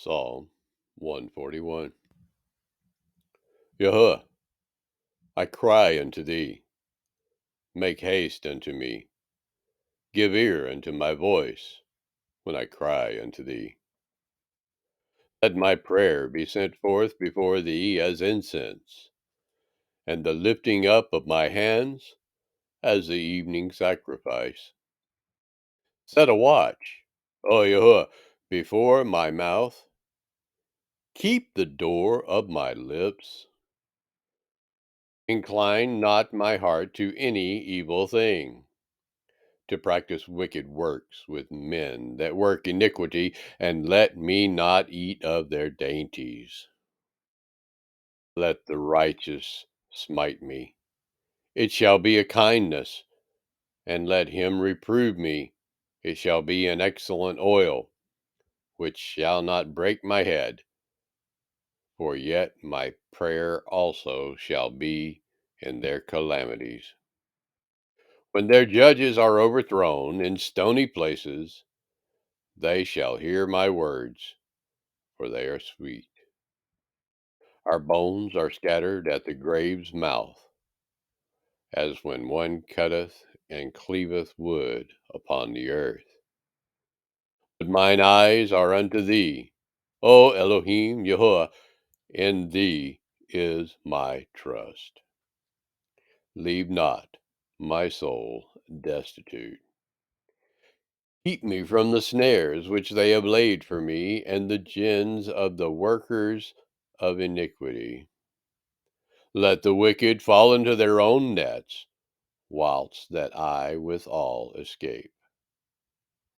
Psalm 141. Yahweh, I cry unto thee. Make haste unto me. Give ear unto my voice when I cry unto thee. Let my prayer be sent forth before thee as incense, and the lifting up of my hands as the evening sacrifice. Set a watch, O Yahweh, before my mouth. Keep the door of my lips. Incline not my heart to any evil thing, to practice wicked works with men that work iniquity, and let me not eat of their dainties. Let the righteous smite me, it shall be a kindness, and let him reprove me, it shall be an excellent oil, which shall not break my head. For yet my prayer also shall be in their calamities. When their judges are overthrown in stony places, they shall hear my words, for they are sweet. Our bones are scattered at the grave's mouth, as when one cutteth and cleaveth wood upon the earth. But mine eyes are unto thee, O Elohim Yahuwah, in thee is my trust. Leave not my soul destitute. Keep me from the snares which they have laid for me, and the gins of the workers of iniquity. Let the wicked fall into their own nets, whilst that I withal escape.